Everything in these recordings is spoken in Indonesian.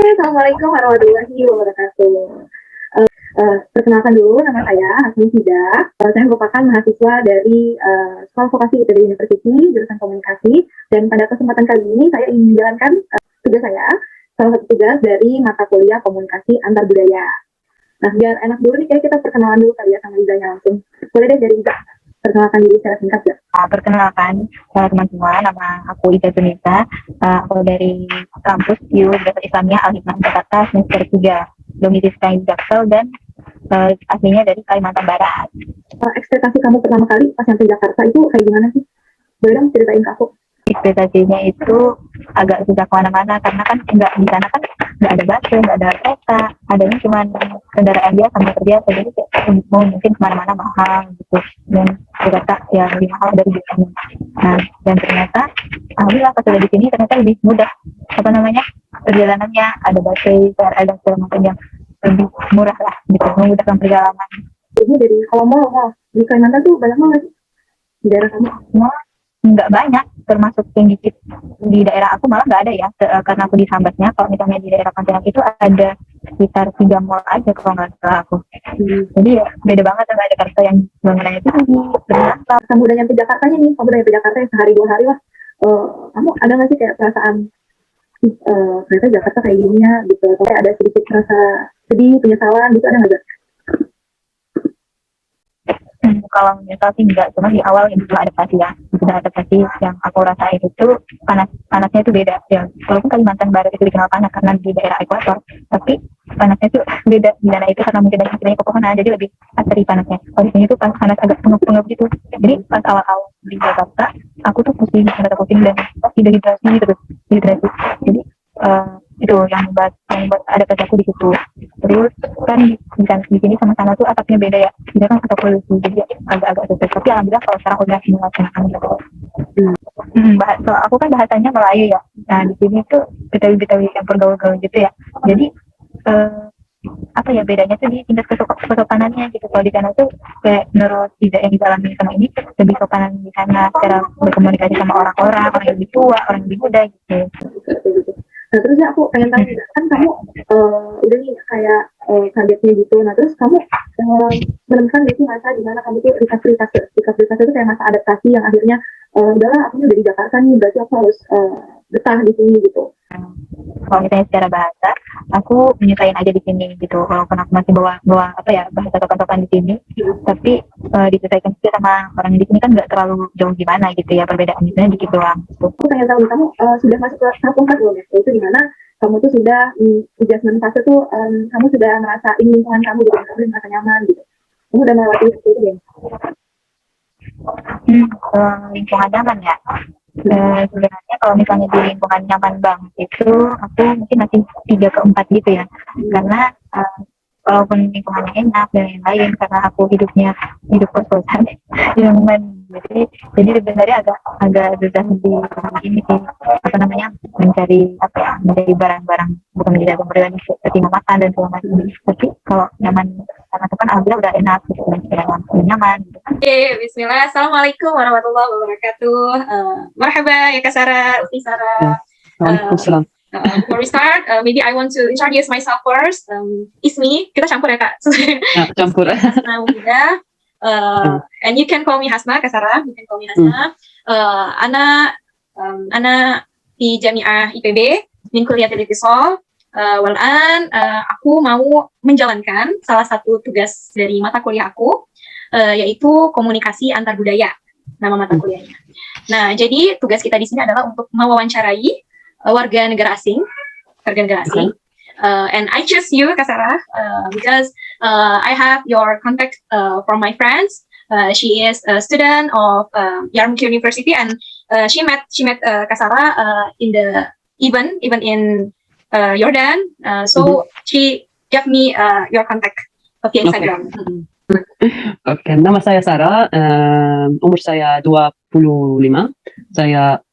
Assalamualaikum warahmatullahi wabarakatuh. Perkenalkan dulu, nama saya Hasmi Fida. Saya merupakan mahasiswa dari Sekolah Vokasi ITB University, jurusan Komunikasi. Dan pada kesempatan kali ini saya ingin menjalankan tugas saya, salah satu tugas dari mata kuliah Komunikasi Antar Budaya. Nah, biar enak dulu nih, kayak kita perkenalan dulu kali ya sama Izanya langsung. Boleh deh dari Iza, perkenalkan diri secara singkat ya. Perkenalkan, teman semua, nama aku Ida Tunisa. Aku dari kampus U Universitas Islamiyah Al-Hikmah Jakarta semester 3, domisili di Jaksel dan aslinya dari Kalimantan Barat. Ekspektasi kamu pertama kali pas sampai Jakarta itu kayak gimana sih? Boleh dong ceritain ke aku. Ekspektasinya itu agak susah kemana-mana karena kan nggak di sana kan nggak ada bus, nggak ada kereta, adanya cuma kendaraan biasa motor biasa, jadi mau mungkin kemana-mana mahal gitu, dan Jakarta ya lebih mahal dari biasanya. Nah, dan ternyata alhamdulillah pas udah di sini ternyata lebih mudah, apa namanya, perjalanannya ada busway, ada segala macam yang lebih murah lah gitu, memudahkan perjalanan. Jadi dari kalau mau di Kalimantan tuh banyak banget di daerah kamu. Nggak banyak, termasuk yang dikit di daerah aku malah nggak ada ya, karena aku di Sambasnya. Kalau misalnya di daerah Pontianak itu ada sekitar 3 mall aja kalau nggak salah aku. Jadi ya beda banget sama Jakarta yang bangunannya tinggi. Kamu udah nyampe Jakartanya nih, kamu udah nyampe Jakarta ya sehari 2 hari lah. Kamu ada nggak sih kayak perasaan ternyata Jakarta kayak gini ya gitu, atau kayak ada sedikit rasa sedih, penyesalan gitu, ada nggak? Kalau menyesal sih enggak, cuma di awal itu adaptasi ya, itu adaptasi yang aku rasain itu panasnya itu beda ya. Walaupun Kalimantan Barat itu dikenal panas karena di daerah ekuator, tapi panasnya itu beda di sana itu karena mungkin banyak pepohonan, jadi lebih asri panasnya. Kalau di sini tuh panas agak pengap-pengap gitu. Jadi pas awal-awal di Jakarta aku tuh pusing dan dehidrasi terus dehidrasi. Jadi itu yang buat adaptasi aku di situ. Terus kan di sini sama sana tuh asapnya beda ya, ini kan asap polusi, jadi agak-agak susah. Tapi alhamdulillah kalau sekarang udah melaksanakan gitu. So, aku kan bahasanya Melayu ya, nah di sini tuh betawi-betawi campur gaul-gaul gitu ya. Jadi apa ya bedanya tuh di tingkat kesopanannya gitu. Kalau di sana tuh kayak menurut tidak yang dialami sama ini lebih sopanan di sana secara berkomunikasi sama orang-orang yang lebih tua, orang yang lebih muda gitu. Nah terus ya aku pengen tahu juga, kan kamu udah nih kayak kagetnya gitu. Nah terus kamu menemukan gitu masa di mana kamu tuh recovery fase itu kayak masa adaptasi yang akhirnya udahlah aku udah di Jakarta nih, berarti aku harus betah di sini gitu. Kalau misalnya secara bahasa, aku menyukain aja di sini gitu. Walaupun aku masih bawa apa ya bahasa sopan-sopan di sini, tapi disesuaikan juga sama orang di sini kan nggak terlalu jauh gimana gitu ya, perbedaannya dikit doang. Gitu. Aku pengen tahu kamu sudah masuk ke tahap 4 belum ya? Itu di mana kamu tuh sudah adjustment fase tuh, kamu sudah ngerasain lingkungan kamu gitu, kamu merasa nyaman gitu. Kamu udah melewati itu ya? Lingkungan nyaman ya. Sebenarnya kalau misalnya di lingkungan nyaman banget itu aku mungkin masih 3 ke 4 gitu ya, karena walaupun lingkungannya enak dan lain-lain, karena aku hidup kos-kosan nyaman, jadi sebenarnya agak susah di ini sih, apa namanya, mencari barang-barang, bukan mencari barang seperti makan dan segala macam. Tapi kalau nyaman karena itu kan alhamdulillah udah enak gitu, nyaman gitu. Oke, bismillah. Assalamualaikum warahmatullahi wabarakatuh. Marhaba ya Kak Sarah, Sarah. Waalaikumsalam. Before we start, maybe I want to introduce myself first. Ismi, kita campur ya Kak. Campur. And you can call me Hasna, Kak Sarah. You can call me Hasna. Ana di Jamiah IPB, min Kuliah Teletisol. Aku mau menjalankan salah satu tugas dari mata kuliah aku, yaitu komunikasi antar budaya, nama mata kuliahnya. Nah, jadi tugas kita di sini adalah untuk mewawancarai warga negara asing. And I choose you, Kak Sarah, because I have your contact from my friends. She is a student of Yarmouk University, and she met Kak Sarah in the event in Jordan. So she gave me your contact via Instagram. Oke, nama saya Sarah, umur saya 25.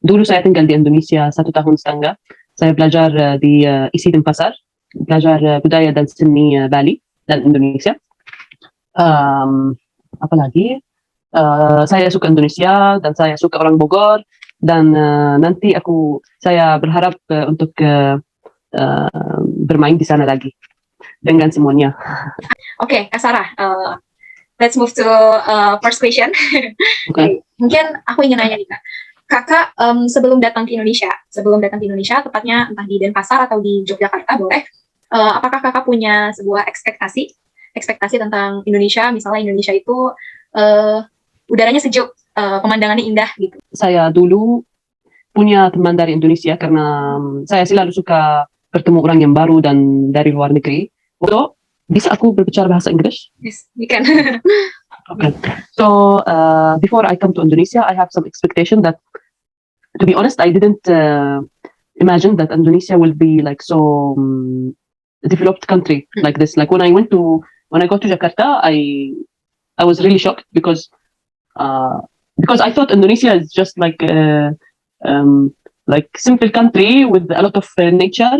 Dulu saya tinggal di Indonesia 1 tahun setengah. Saya belajar di ISI Denpasar, belajar budaya dan seni Bali dan Indonesia. Apalagi saya suka Indonesia dan saya suka orang Bogor, dan nanti saya berharap untuk bermain di sana lagi dengan semuanya. Oke, Kak Sarah, let's move to first question. Okay. Mungkin aku ingin nanya nih Kak. Kakak sebelum datang ke Indonesia, tepatnya entah di Denpasar atau di Yogyakarta, boleh. Apakah kakak punya sebuah ekspektasi tentang Indonesia? Misalnya Indonesia itu udaranya sejuk, pemandangannya indah gitu. Saya dulu punya teman dari Indonesia karena saya selalu suka bertemu orang yang baru dan dari luar negeri. So, bisa aku berbicara bahasa Inggris? Yes, you can. Okay. So, before I come to Indonesia, I have some expectation that, to be honest, I didn't imagine that Indonesia will be like so developed country like this. Like when I got to Jakarta, I was really shocked because I thought Indonesia is just like simple country with a lot of nature,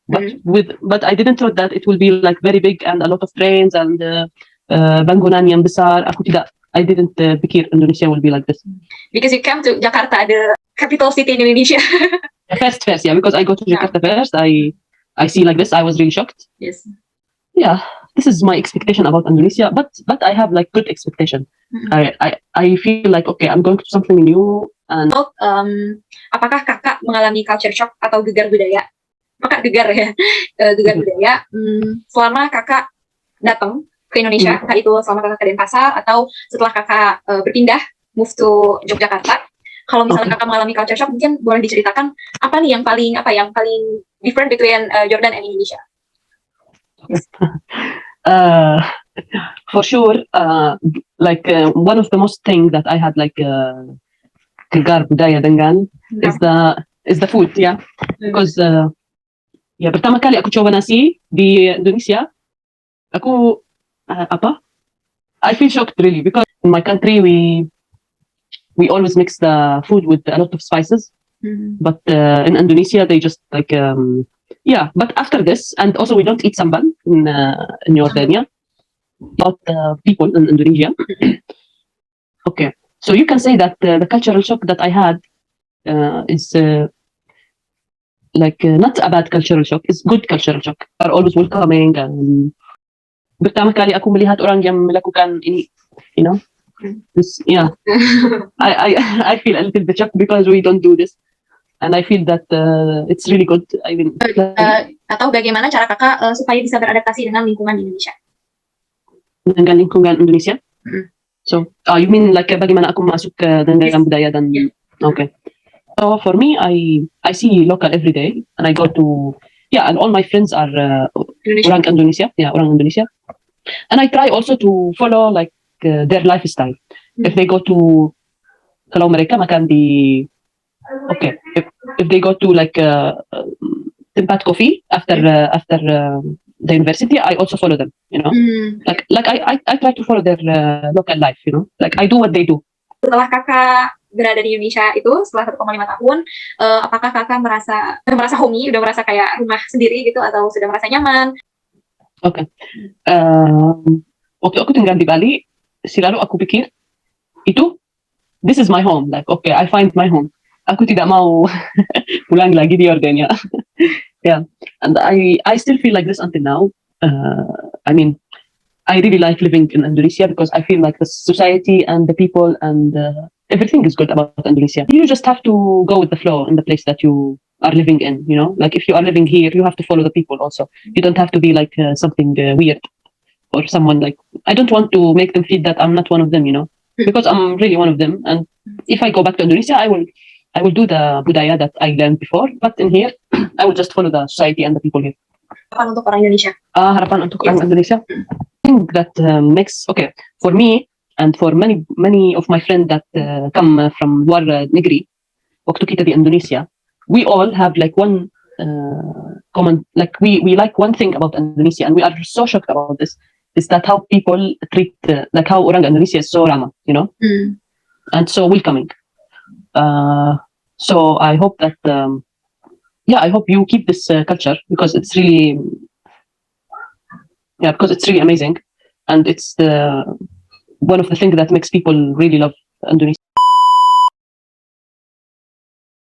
but I didn't thought that it will be like very big and a lot of trains and bangunan yang besar. I didn't pikir Indonesia will be like this. Because you came to Jakarta, the capital city in Indonesia. First, yeah, because I go to Jakarta first, I see like this. I was really shocked. Yes. Yeah, this is my expectation about Indonesia, but I have like good expectation. I feel like okay, I'm going to something new. And apakah kakak mengalami culture shock atau gegar budaya? Kakak gegar ya, gegar budaya. Selama kakak datang ke Indonesia, entah itu selama kakak ke Denpasar atau setelah kakak berpindah move to Yogyakarta. Kalau misalnya kakak mengalami culture shock, mungkin boleh diceritakan apa nih yang paling different between Jordan and Indonesia? For sure, one of the most thing that I had like gegar budaya dengan is the food, yeah. Because pertama kali aku coba nasi di Indonesia, aku I feel shocked really because in my country we always mix the food with a lot of spices, but in Indonesia they just like but after this, and also we don't eat samban in Jordania. About people in Indonesia. Okay, so you can say that the cultural shock that I had is not a bad cultural shock, it's good cultural shock. Are always welcoming. Pertama kali aku melihat orang yang melakukan ini, you know, this, yeah. I feel a little bit shocked because we don't do this, and I feel that it's really good. I mean, atau bagaimana cara kakak supaya bisa beradaptasi dengan lingkungan di Indonesia? Dengan lingkungan Indonesia. So, you mean like bagaimana aku masuk dengan budaya dan okay. So for me, I see local every day, and I go to and all my friends are orang Indonesia, orang Indonesia, and I try also to follow like their lifestyle. If they go to kalau mereka makan di if they go to like tempat coffee after the university, I also follow them, you know. Like I try to follow their local life, you know. Like I do what they do. Setelah kakak berada di Indonesia itu setelah 1,5 tahun, apakah kakak merasa homey, udah merasa kayak rumah sendiri gitu atau sudah merasa nyaman? Okay. Waktu aku tinggal di Bali, selalu aku pikir this is my home. Like okay, I find my home. Aku tidak mau pulang lagi di Jordania. Yeah, and I still feel like this until now. I mean, I really like living in Indonesia because I feel like the society and the people and everything is good about Indonesia. You just have to go with the flow in the place that you are living in, you know. Like if you are living here, you have to follow the people also. You don't have to be like something weird or someone like, I don't want to make them feel that I'm not one of them, you know, because I'm really one of them. And if I go back to Indonesia, I will do the budaya that I learned before, but in here, I will just follow the society and the people here. Harapan untuk orang Indonesia? Harapan untuk orang Indonesia? I think that makes, okay, for me and for many of my friends that come from luar negeri, waktu kita di Indonesia, we all have like one common, like we like one thing about Indonesia, and we are so shocked about this, is that how people treat, like how orang Indonesia is so ramah, you know, and so welcoming. So I hope that, I hope you keep this culture because it's really, amazing, and it's one of the things that makes people really love Indonesia.